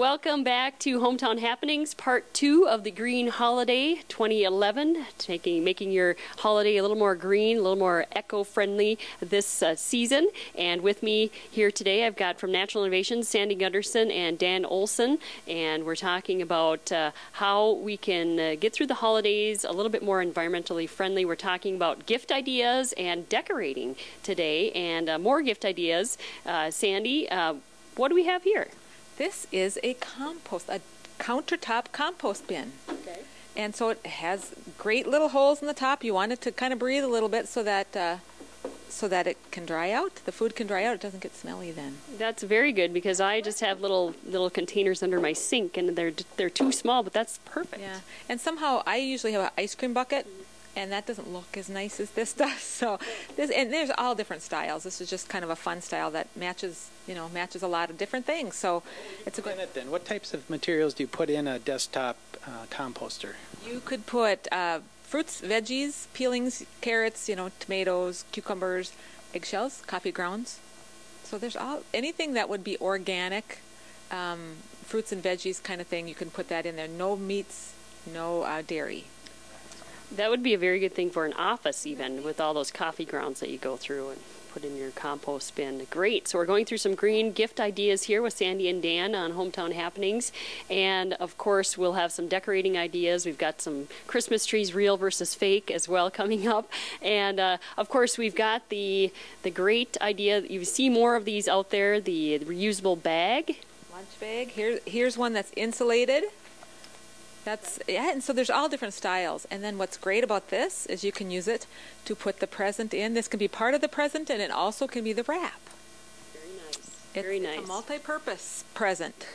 Welcome back to Hometown Happenings, Part 2 of the Green Holiday 2011, making your holiday a little more green, a little more eco-friendly this season. And with me here today, I've got from Natural Innovations, Sandy Gunderson and Dan Olson, and we're talking about how we can get through the holidays a little bit more environmentally friendly. We're talking about gift ideas and decorating today, and more gift ideas. Sandy, what do we have here? This is a countertop compost bin. Okay. And so it has great little holes in the top. You want it to kind of breathe a little bit so that it can dry out. The food can dry out. It doesn't get smelly then. That's very good, because I just have little containers under my sink, and they're too small, but that's perfect. Yeah. And somehow I usually have an ice cream bucket, and that doesn't look as nice as this does. So and there's all different styles. This is just kind of a fun style that matches a lot of different things. So it's a good. Then what types of materials do you put in a desktop composter? You could put fruits, veggies, peelings, carrots, tomatoes, cucumbers, eggshells, coffee grounds. So there's anything that would be organic, fruits and veggies kind of thing. You can put that in there. No meats, no dairy. That would be a very good thing for an office, even, with all those coffee grounds that you go through and put in your compost bin. Great. So we're going through some green gift ideas here with Sandy and Dan on Hometown Happenings. And, of course, we'll have some decorating ideas. We've got some Christmas trees, real versus fake, as well, coming up. And, of course, we've got the great idea. You see more of these out there, the reusable bag. Lunch bag. Here's one that's insulated. And so there's all different styles. And then what's great about this is you can use it to put the present in. This can be part of the present, and it also can be the wrap. Very nice. Very nice. It's a multi-purpose present.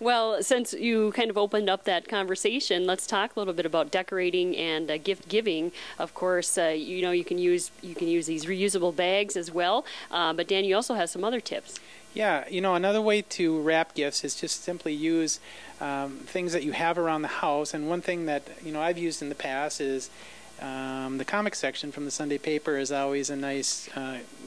Well, since you kind of opened up that conversation, let's talk a little bit about decorating and gift giving. Of course, you can use these reusable bags as well. But Dan, you also have some other tips. Yeah, another way to wrap gifts is just simply use things that you have around the house. And one thing that I've used in the past is the comic section from the Sunday paper is always a nice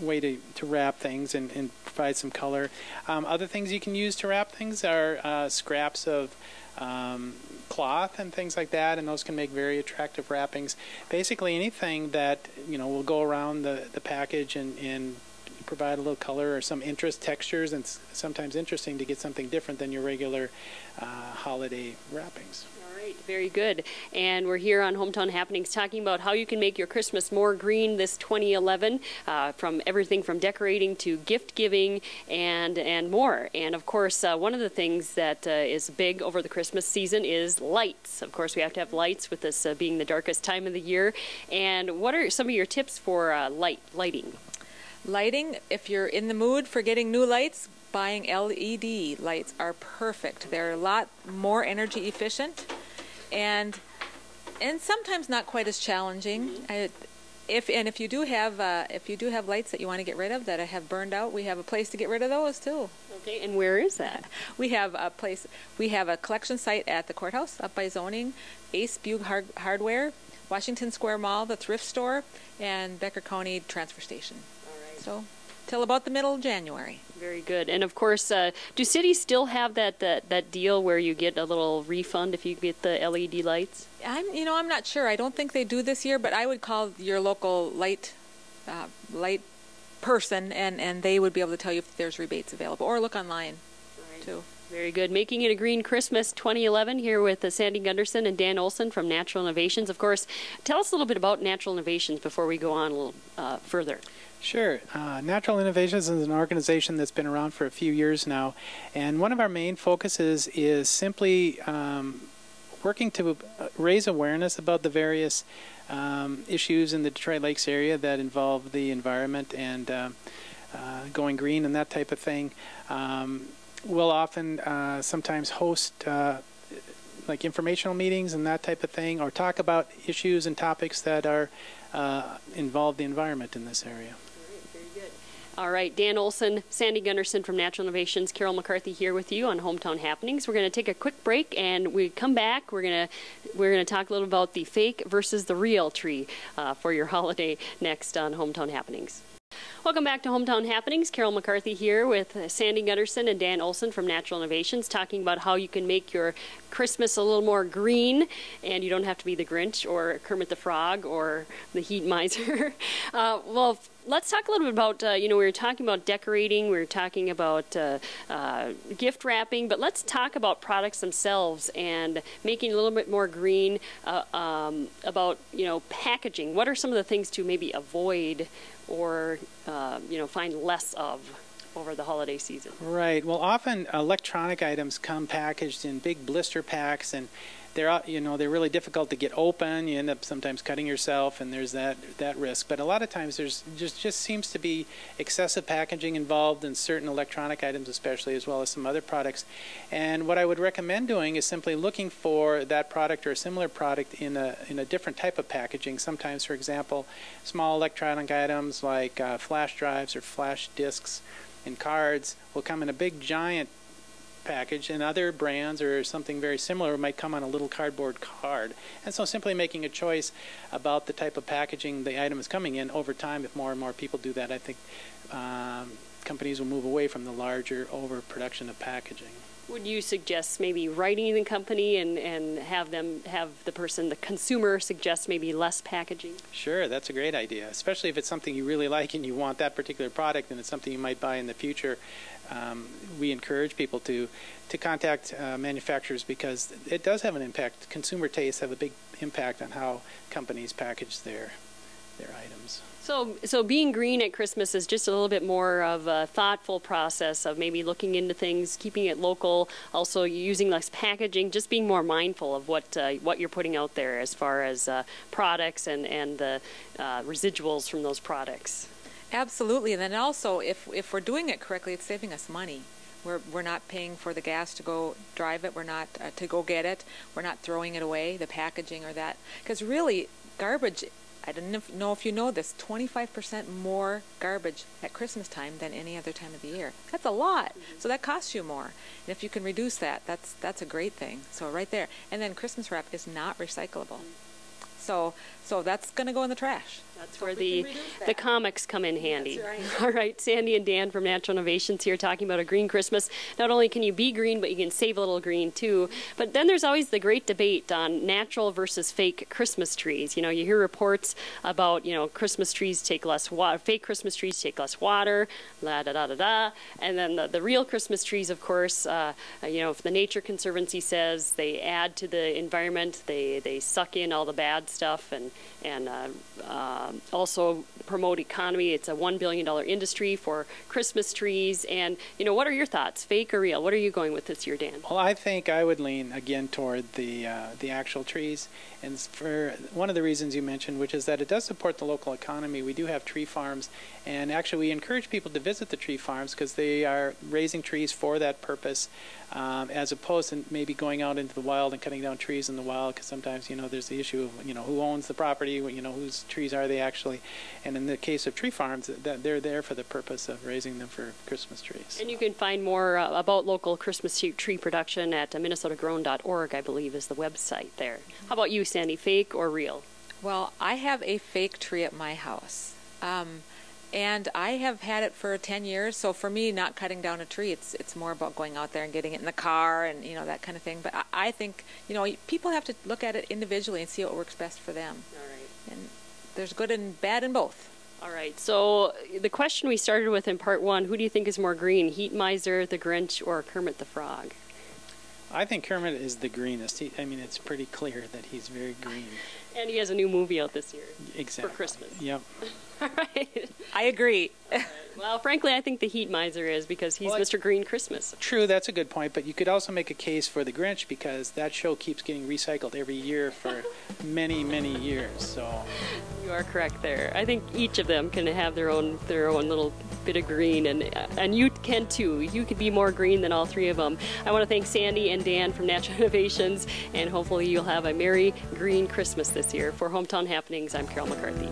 way to wrap things and provide some color. Other things you can use to wrap things are scraps of cloth and things like that, and those can make very attractive wrappings. Basically anything that will go around the package and provide a little color or some interest, textures, and sometimes interesting to get something different than your regular holiday wrappings. All right, very good. And we're here on Hometown Happenings talking about how you can make your Christmas more green this 2011, from everything from decorating to gift giving and more. And of course, one of the things that is big over the Christmas season is lights. Of course, we have to have lights with this being the darkest time of the year. And what are some of your tips for lighting? Lighting, if you're in the mood for getting new lights, buying LED lights are perfect. They're a lot more energy efficient and sometimes not quite as challenging. If you do have lights that you want to get rid of that have burned out, we have a place to get rid of those too. Okay, and where is that? We have a collection site at the courthouse up by zoning, Ace Bug Hardware, Washington Square Mall, the thrift store, and Becker County Transfer Station. So, till about the middle of January. Very good. And of course, do cities still have that deal where you get a little refund if you get the LED lights? I'm not sure. I don't think they do this year, but I would call your local light person, and they would be able to tell you if there's rebates available, or look online too. Very good. Making it a Green Christmas 2011 here with Sandy Gunderson and Dan Olson from Natural Innovations. Of course, tell us a little bit about Natural Innovations before we go on a little further. Sure. Natural Innovations is an organization that's been around for a few years now, and one of our main focuses is simply working to raise awareness about the various issues in the Detroit Lakes area that involve the environment and going green and that type of thing. We'll often sometimes host like informational meetings and that type of thing, or talk about issues and topics that are involve the environment in this area. All right, Dan Olson, Sandy Gunderson from Natural Innovations, Carol McCarthy here with you on Hometown Happenings. We're going to take a quick break, and we come back. We're going to talk a little about the fake versus the real tree for your holiday next on Hometown Happenings. Welcome back to Hometown Happenings. Carol McCarthy here with Sandy Gunderson and Dan Olson from Natural Innovations, talking about how you can make your Christmas a little more green, and you don't have to be the Grinch or Kermit the Frog or the Heat Miser. Well, let's talk a little bit about, we were talking about decorating, we were talking about gift wrapping, but let's talk about products themselves and making a little bit more green, about, packaging. What are some of the things to maybe avoid or, find less of over the holiday season? Right. Well, often electronic items come packaged in big blister packs, and they're really difficult to get open. You end up sometimes cutting yourself, and there's that risk. But a lot of times there's just seems to be excessive packaging involved in certain electronic items, especially, as well as some other products. And what I would recommend doing is simply looking for that product or a similar product in a different type of packaging. Sometimes, for example, small electronic items like flash drives or flash disks and cards will come in a big giant package, and other brands or something very similar might come on a little cardboard card. And so simply making a choice about the type of packaging the item is coming in over time, if more and more people do that, I think companies will move away from the larger overproduction of packaging. Would you suggest maybe writing the company and have the consumer suggest maybe less packaging? Sure, that's a great idea, especially if it's something you really like and you want that particular product and it's something you might buy in the future. We encourage people to contact manufacturers because it does have an impact. Consumer tastes have a big impact on how companies package their items. So being green at Christmas is just a little bit more of a thoughtful process of maybe looking into things, keeping it local, also using less packaging, just being more mindful of what you're putting out there as far as products and the residuals from those products. Absolutely, and then also if we're doing it correctly, it's saving us money. We're not paying for the gas to go drive it. We're not to go get it. We're not throwing it away, the packaging or that. Because really, garbage, I don't know if you know this, 25% more garbage at Christmas time than any other time of the year. That's a lot. So that costs you more. And if you can reduce that, that's a great thing. So right there. And then Christmas wrap is not recyclable. So that's going to go in the trash. That's where the comics come in handy. That's right. All right, Sandy and Dan from Natural Innovations here talking about a green Christmas. Not only can you be green, but you can save a little green too. But then there's always the great debate on natural versus fake Christmas trees. You hear reports about, Christmas trees take less water, fake Christmas trees take less water, la da da da da. And then the real Christmas trees, of course, if the Nature Conservancy says they add to the environment, they suck in all the bad stuff and also promote economy. It's a $1 billion industry for Christmas trees. And, what are your thoughts, fake or real? What are you going with this year, Dan? Well, I think I would lean again toward the actual trees. And for one of the reasons you mentioned, which is that it does support the local economy. We do have tree farms, and actually we encourage people to visit the tree farms because they are raising trees for that purpose, as opposed to maybe going out into the wild and cutting down trees in the wild, because sometimes, there's the issue of, who owns the property, whose trees are they actually. And in the case of tree farms, that they're there for the purpose of raising them for Christmas trees. And you can find more about local Christmas tree production at minnesotagrown.org, I believe, is the website there. How about you, Sandy, fake or real? Well, I have a fake tree at my house. And I have had it for 10 years, so for me, not cutting down a tree, it's more about going out there and getting it in the car and, that kind of thing. But I think, people have to look at it individually and see what works best for them. All right. And there's good and bad in both. All right, so the question we started with in part one, who do you think is more green, Heat Miser, the Grinch, or Kermit the Frog? I think Kermit is the greenest. It's pretty clear that he's very green. And he has a new movie out this year. Exactly. For Christmas. Yep. All right. I agree. Right. Well, frankly, I think the Heat Miser is because he's Mr. Green Christmas. True, that's a good point, but you could also make a case for the Grinch because that show keeps getting recycled every year for many, many years. So you are correct there. I think each of them can have their own little bit of green, and you can too. You could be more green than all three of them. I want to thank Sandy and Dan from Natural Innovations, and hopefully you'll have a merry green Christmas this year. For Hometown Happenings, I'm Carol McCarthy.